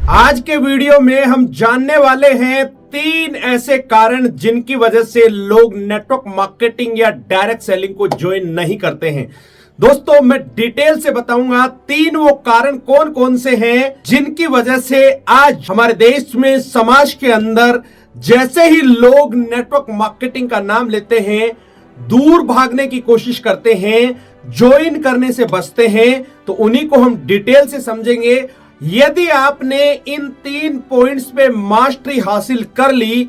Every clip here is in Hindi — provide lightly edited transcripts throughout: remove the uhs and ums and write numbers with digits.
आज के वीडियो में हम जानने वाले हैं 3 ऐसे कारण जिनकी वजह से लोग नेटवर्क मार्केटिंग या डायरेक्ट सेलिंग को ज्वाइन नहीं करते हैं। दोस्तों, मैं डिटेल से बताऊंगा 3 वो कारण कौन कौन से हैं जिनकी वजह से आज हमारे देश में, समाज के अंदर जैसे ही लोग नेटवर्क मार्केटिंग का नाम लेते हैं, दूर भागने की कोशिश करते हैं, ज्वाइन करने से बचते हैं। तो उन्हीं को हम डिटेल से समझेंगे। यदि आपने इन 3 पॉइंट्स पे मास्टरी हासिल कर ली,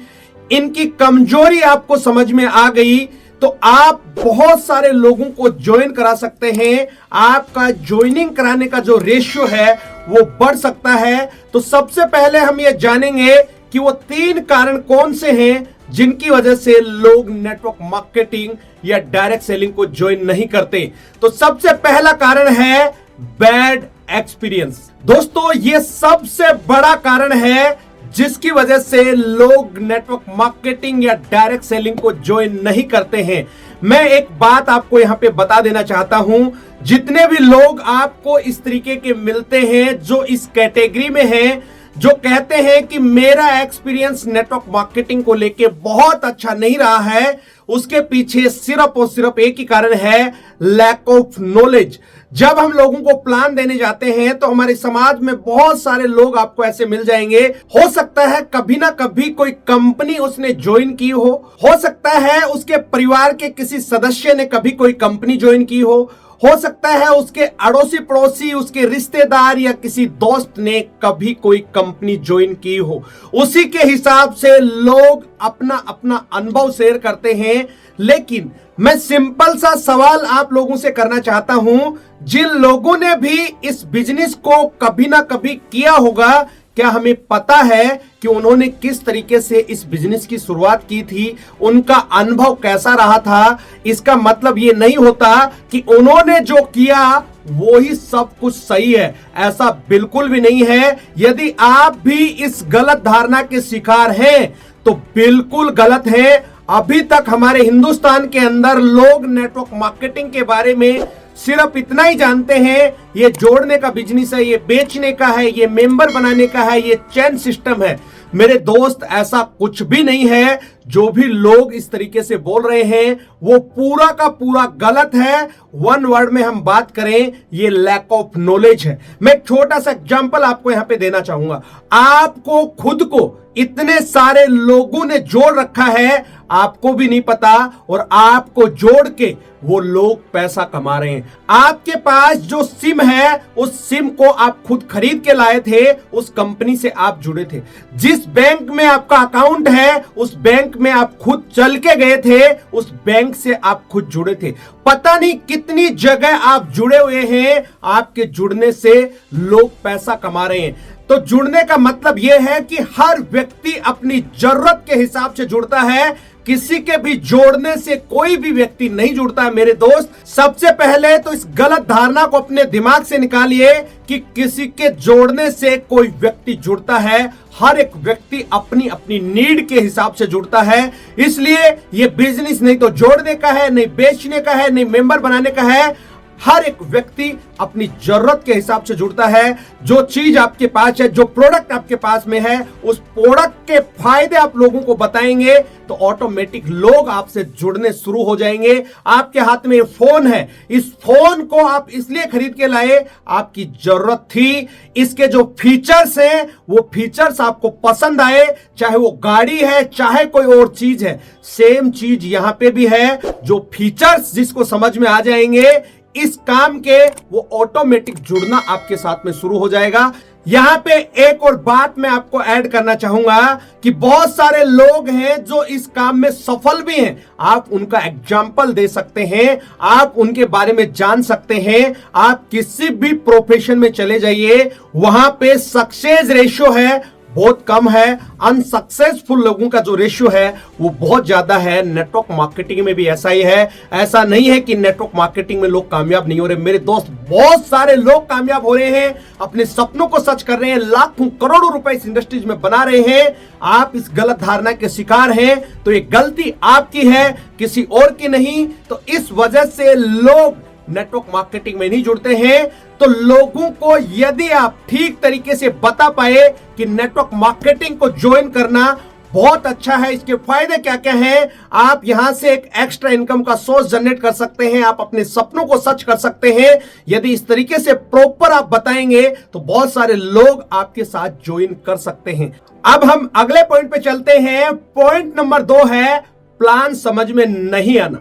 इनकी कमजोरी आपको समझ में आ गई, तो आप बहुत सारे लोगों को ज्वाइन करा सकते हैं। आपका ज्वाइनिंग कराने का जो रेशियो है वो बढ़ सकता है। तो सबसे पहले हम ये जानेंगे कि वो 3 कारण कौन से हैं जिनकी वजह से लोग नेटवर्क मार्केटिंग या डायरेक्ट सेलिंग को ज्वाइन नहीं करते। तो सबसे पहला कारण है बैड एक्सपीरियंस। दोस्तों, ये सबसे बड़ा कारण है जिसकी वजह से लोग नेटवर्क मार्केटिंग या डायरेक्ट सेलिंग को ज्वाइन नहीं करते हैं। मैं एक बात आपको यहां पे बता देना चाहता हूं, जितने भी लोग आपको इस तरीके के मिलते हैं जो इस कैटेगरी में हैं, जो कहते हैं कि मेरा एक्सपीरियंस नेटवर्क मार्केटिंग को लेके बहुत अच्छा नहीं रहा है, उसके पीछे सिर्फ और सिर्फ एक ही कारण है, लैक ऑफ नॉलेज। जब हम लोगों को प्लान देने जाते हैं तो हमारे समाज में बहुत सारे लोग आपको ऐसे मिल जाएंगे। हो सकता है कभी ना कभी कोई कंपनी उसने ज्वाइन की हो सकता है उसके परिवार के किसी सदस्य ने कभी कोई कंपनी ज्वाइन की हो सकता है उसके अड़ोसी पड़ोसी, उसके रिश्तेदार या किसी दोस्त ने कभी कोई कंपनी ज्वाइन की हो। उसी के हिसाब से लोग अपना अपना अनुभव शेयर करते हैं। लेकिन मैं सिंपल सा सवाल आप लोगों से करना चाहता हूं, जिन लोगों ने भी इस बिजनेस को कभी ना कभी किया होगा, क्या हमें पता है कि उन्होंने किस तरीके से इस बिजनेस की शुरुआत की थी, उनका अनुभव कैसा रहा था? इसका मतलब ये नहीं होता कि उन्होंने जो किया वो ही सब कुछ सही है, ऐसा बिल्कुल भी नहीं है। यदि आप भी इस गलत धारणा के शिकार हैं तो बिल्कुल गलत है। अभी तक हमारे हिंदुस्तान के अंदर लोग नेटवर्क मार्केटिंग के बारे में सिर्फ इतना ही जानते हैं, ये जोड़ने का बिजनेस है, ये बेचने का है, ये मेंबर बनाने का है, ये चैन सिस्टम है। मेरे दोस्त, ऐसा कुछ भी नहीं है। जो भी लोग इस तरीके से बोल रहे हैं वो पूरा का पूरा गलत है। वन वर्ड में हम बात करें, ये लैक ऑफ नॉलेज है। मैं एक छोटा सा एग्जांपल आपको यहां पे देना चाहूंगा। आपको खुद को इतने सारे लोगों ने जोड़ रखा है, आपको भी नहीं पता, और आपको जोड़ के वो लोग पैसा कमा रहे हैं। आपके पास जो सिम है, उस सिम को आप खुद खरीद के लाए थे, उस कंपनी से आप जुड़े थे। जिस बैंक में आपका अकाउंट है, उस बैंक में आप खुद चल के गए थे, उस बैंक से आप खुद जुड़े थे। पता नहीं कितनी जगह आप जुड़े हुए हैं, आपके जुड़ने से लोग पैसा कमा रहे हैं। तो जुड़ने का मतलब यह है कि हर व्यक्ति अपनी जरूरत के हिसाब से जुड़ता है, किसी के भी जोड़ने से कोई भी व्यक्ति नहीं जुड़ता है। मेरे दोस्त, सबसे पहले तो इस गलत धारणा को अपने दिमाग से निकालिए कि किसी के जोड़ने से कोई व्यक्ति जुड़ता है। हर एक व्यक्ति अपनी अपनी नीड के हिसाब से जुड़ता है। इसलिए ये बिजनेस नहीं तो जोड़ने का है, नहीं बेचने का है, नहीं मेंबर बनाने का है। हर एक व्यक्ति अपनी जरूरत के हिसाब से जुड़ता है। जो चीज आपके पास है, जो प्रोडक्ट आपके पास में है, उस प्रोडक्ट के फायदे आप लोगों को बताएंगे तो ऑटोमेटिक लोग आपसे जुड़ने शुरू हो जाएंगे। आपके हाथ में फोन है, इस फोन को आप इसलिए खरीद के लाए, आपकी जरूरत थी। इसके जो फीचर्स हैं, वो फीचर्स आपको पसंद आए, चाहे वो गाड़ी है, चाहे कोई और चीज है। सेम चीज यहां पे भी है। जो फीचर्स जिसको समझ में आ जाएंगे इस काम के, वो ऑटोमेटिक जुड़ना आपके साथ में शुरू हो जाएगा। यहां पे एक और बात मैं आपको ऐड करना चाहूंगा कि बहुत सारे लोग हैं जो इस काम में सफल भी हैं। आप उनका एग्जाम्पल दे सकते हैं, आप उनके बारे में जान सकते हैं। आप किसी भी प्रोफेशन में चले जाइए, वहां पे सक्सेस रेशियो है बहुत कम है, अनसक्सेसफुल लोगों का जो रेशियो है वो बहुत ज्यादा है। नेटवर्क मार्केटिंग में भी ऐसा ही है। ऐसा नहीं है कि नेटवर्क मार्केटिंग में लोग कामयाब नहीं हो रहे। मेरे दोस्त, बहुत सारे लोग कामयाब हो रहे हैं, अपने सपनों को सच कर रहे हैं, लाखों करोड़ों रुपए इस इंडस्ट्रीज में बना रहे हैं। आप इस गलत धारणा के शिकार हैं तो ये गलती आपकी है, किसी और की नहीं। तो इस वजह से लोग नेटवर्क मार्केटिंग में नहीं जुड़ते हैं, तो लोगों को यदि आप ठीक तरीके से बता पाए कि नेटवर्क मार्केटिंग को ज्वाइन करना बहुत अच्छा है, इसके फायदे क्या क्या हैं, आप यहां से एक एक्स्ट्रा इनकम का सोर्स जनरेट कर सकते हैं, आप अपने सपनों को सच कर सकते हैं, यदि इस तरीके से प्रॉपर आप बताएंगे तो बहुत सारे लोग आपके साथ ज्वाइन कर सकते हैं। अब हम अगले पॉइंट पे चलते हैं। पॉइंट नंबर 2 है प्लान समझ में नहीं आना।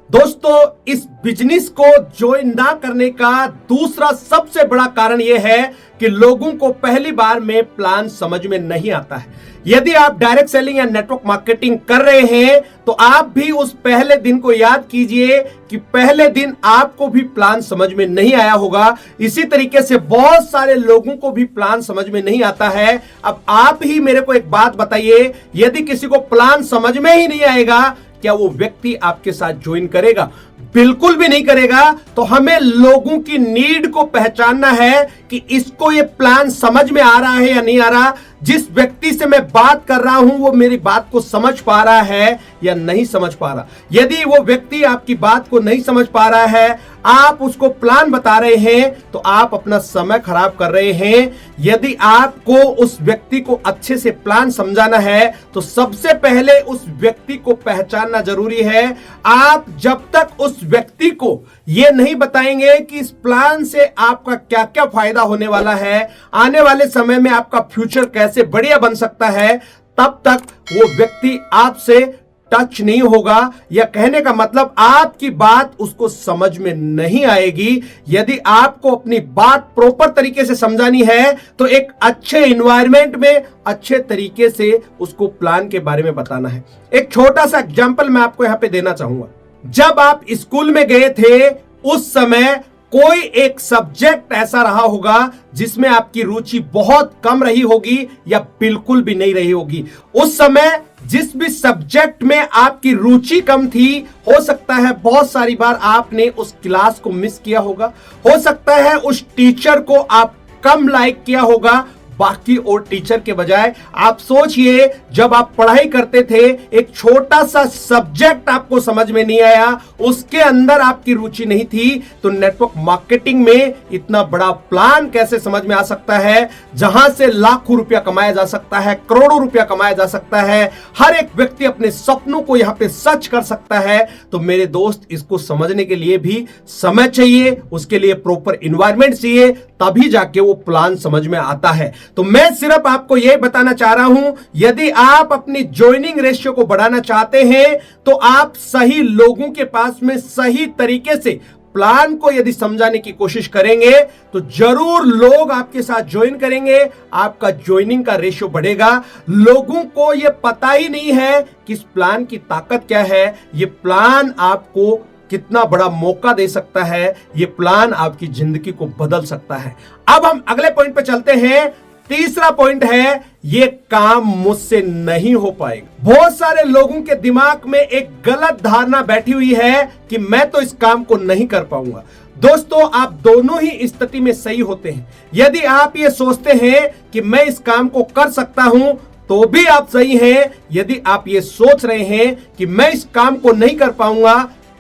दोस्तों, इस बिजनेस को ज्वाइन ना करने का दूसरा सबसे बड़ा कारण यह है कि लोगों को पहली बार में प्लान समझ में नहीं आता है। यदि आप डायरेक्ट सेलिंग या नेटवर्क मार्केटिंग कर रहे हैं तो आप भी उस पहले दिन को याद कीजिए कि पहले दिन आपको भी प्लान समझ में नहीं आया होगा। इसी तरीके से बहुत सारे लोगों को भी प्लान समझ में नहीं आता है। अब आप ही मेरे को एक बात बताइए, यदि किसी को प्लान समझ में ही नहीं आएगा, क्या वो व्यक्ति आपके साथ ज्वाइन करेगा? बिल्कुल भी नहीं करेगा। तो हमें लोगों की नीड को पहचानना है कि इसको ये प्लान समझ में आ रहा है या नहीं आ रहा। जिस व्यक्ति से मैं बात कर रहा हूं वो मेरी बात को समझ पा रहा है या नहीं समझ पा रहा। यदि वो व्यक्ति आपकी बात को नहीं समझ पा रहा है, आप उसको प्लान बता रहे हैं, तो आप अपना समय खराब कर रहे हैं। यदि आपको उस व्यक्ति को अच्छे से प्लान समझाना है तो सबसे पहले उस व्यक्ति को पहचानना जरूरी है। आप जब तक उस व्यक्ति को यह नहीं बताएंगे कि इस प्लान से आपका क्या क्या फायदा होने वाला है, आने वाले समय में आपका फ्यूचर कैसे बढ़िया बन सकता है, तब तक वो व्यक्ति आपसे टच नहीं होगा, या कहने का मतलब आपकी बात उसको समझ में नहीं आएगी। यदि आपको अपनी बात प्रॉपर तरीके से समझानी है तो एक अच्छे एनवायरनमेंट में अच्छे तरीके से उसको प्लान के बारे में बताना है। एक छोटा सा एग्जांपल मैं आपको यहां पे देना चाहूंगा। जब आप स्कूल में गए थे उस समय कोई एक सब्जेक्ट ऐसा रहा होगा जिसमें आपकी रुचि बहुत कम रही होगी या बिल्कुल भी नहीं रही होगी। उस समय जिस भी सब्जेक्ट में आपकी रुचि कम थी, हो सकता है बहुत सारी बार आपने उस क्लास को मिस किया होगा, हो सकता है उस टीचर को आप कम लाइक किया होगा बाकी और टीचर के बजाय। आप सोचिए, जब आप पढ़ाई करते थे एक छोटा सा सब्जेक्ट आपको समझ में नहीं आया, उसके अंदर आपकी रुचि नहीं थी, तो नेटवर्क मार्केटिंग में इतना बड़ा प्लान कैसे समझ में आ सकता है, जहां से लाखों रुपया कमाया जा सकता है, करोड़ों रुपया कमाया जा सकता है, हर एक व्यक्ति अपने सपनों को यहां पे सच कर सकता है। तो मेरे दोस्त, इसको समझने के लिए भी समय चाहिए, उसके लिए प्रॉपर एनवायरनमेंट चाहिए, तभी जाके वो प्लान समझ में आता है। तो मैं सिर्फ आपको यह बताना चाह रहा हूं, यदि आप अपनी ज्वाइनिंग रेशियो को बढ़ाना चाहते हैं तो आप सही लोगों के पास में सही तरीके से प्लान को यदि समझाने की कोशिश करेंगे तो जरूर लोग आपके साथ ज्वाइन करेंगे, आपका ज्वाइनिंग का रेशियो बढ़ेगा। लोगों को यह पता ही नहीं है कि इस प्लान की ताकत क्या है, यह प्लान आपको कितना बड़ा मौका दे सकता है, यह प्लान आपकी जिंदगी को बदल सकता है। अब हम अगले पॉइंट पे चलते हैं। तीसरा पॉइंट है, ये काम मुझसे नहीं हो पाएगा। बहुत सारे लोगों के दिमाग में एक गलत धारणा बैठी हुई है कि मैं तो इस काम को नहीं कर पाऊंगा। दोस्तों, आप दोनों ही स्थिति में सही होते हैं। यदि आप ये सोचते हैं कि मैं इस काम को कर सकता हूं तो भी आप सही हैं। यदि आप ये सोच रहे हैं कि मैं इस काम को नहीं कर पाऊंगा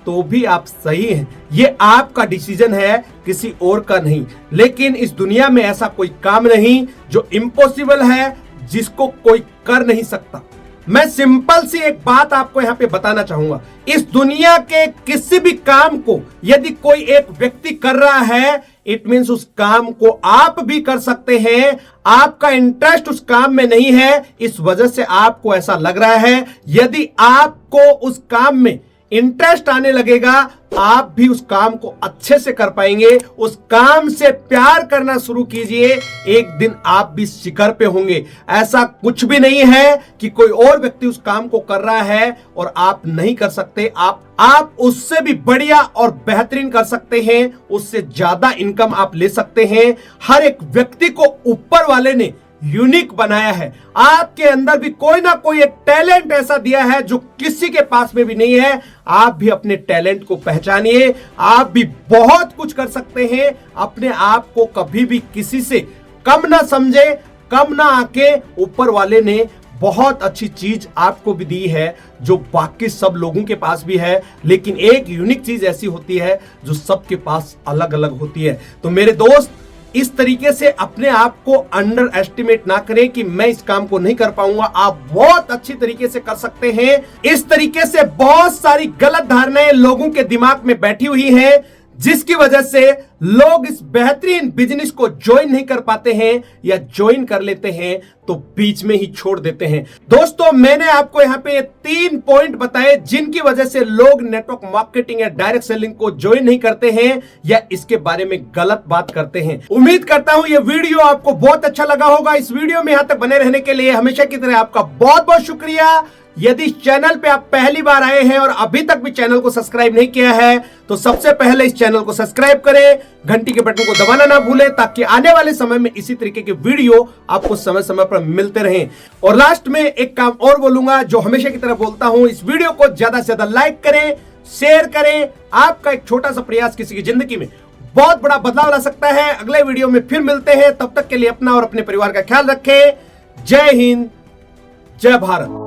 तो भी आप सही हैं। ये आपका डिसीजन है, किसी और का नहीं। लेकिन इस दुनिया में ऐसा कोई काम नहीं जो इम्पॉसिबल है, जिसको कोई कर नहीं सकता। मैं सिंपल सी एक बात आपको यहां पे बताना चाहूंगा। इस दुनिया के किसी भी काम को यदि कोई एक व्यक्ति कर रहा है, इट मीन्स उस काम को आप भी कर सकते हैं। आपका इंटरेस्ट उस काम में नहीं है, इस वजह से आपको ऐसा लग रहा है। यदि आपको उस काम में इंटरेस्ट आने लगेगा, आप भी उस काम को अच्छे से कर पाएंगे। उस काम से प्यार करना शुरू कीजिए, एक दिन आप भी शिखर पे होंगे। ऐसा कुछ भी नहीं है कि कोई और व्यक्ति उस काम को कर रहा है और आप नहीं कर सकते। आप उससे भी बढ़िया और बेहतरीन कर सकते हैं, उससे ज्यादा इनकम आप ले सकते हैं। हर एक व्यक्ति को ऊपर वाले ने यूनिक बनाया है। आपके अंदर भी कोई ना कोई एक टैलेंट ऐसा दिया है जो किसी के पास में भी नहीं है। आप भी अपने टैलेंट को पहचानिए, आप भी बहुत कुछ कर सकते हैं। अपने आप को कभी भी किसी से कम ना समझे, कम ना आके ऊपर वाले ने बहुत अच्छी चीज आपको भी दी है जो बाकी सब लोगों के पास भी है, लेकिन एक यूनिक चीज ऐसी होती है जो सबके पास अलग अलग होती है। तो मेरे दोस्त, इस तरीके से अपने आप को अंडर एस्टिमेट ना करें कि मैं इस काम को नहीं कर पाऊंगा। आप बहुत अच्छी तरीके से कर सकते हैं। इस तरीके से बहुत सारी गलत धारणाएं लोगों के दिमाग में बैठी हुई हैं, जिसकी वजह से लोग इस बेहतरीन बिजनेस को ज्वाइन नहीं कर पाते हैं, या ज्वाइन कर लेते हैं तो बीच में ही छोड़ देते हैं। दोस्तों, मैंने आपको यहां पे 3 पॉइंट बताए जिनकी वजह से लोग नेटवर्क मार्केटिंग या डायरेक्ट सेलिंग को ज्वाइन नहीं करते हैं या इसके बारे में गलत बात करते हैं। उम्मीद करता हूं यह वीडियो आपको बहुत अच्छा लगा होगा। इस वीडियो में यहां तक बने रहने के लिए हमेशा की तरह आपका बहुत बहुत शुक्रिया। यदि चैनल पे आप पहली बार आए हैं और अभी तक भी चैनल को सब्सक्राइब नहीं किया है तो सबसे पहले इस चैनल को सब्सक्राइब करें, घंटी के बटन को दबाना ना भूलें, ताकि आने वाले समय में इसी तरीके के वीडियो आपको समय समय पर मिलते रहें। और लास्ट में एक काम और बोलूंगा जो हमेशा की तरह बोलता हूं, इस वीडियो को ज्यादा से ज्यादा लाइक करें, शेयर करें। आपका एक छोटा सा प्रयास किसी की जिंदगी में बहुत बड़ा बदलाव ला सकता है। अगले वीडियो में फिर मिलते हैं, तब तक के लिए अपना और अपने परिवार का ख्याल रखें। जय हिंद, जय भारत।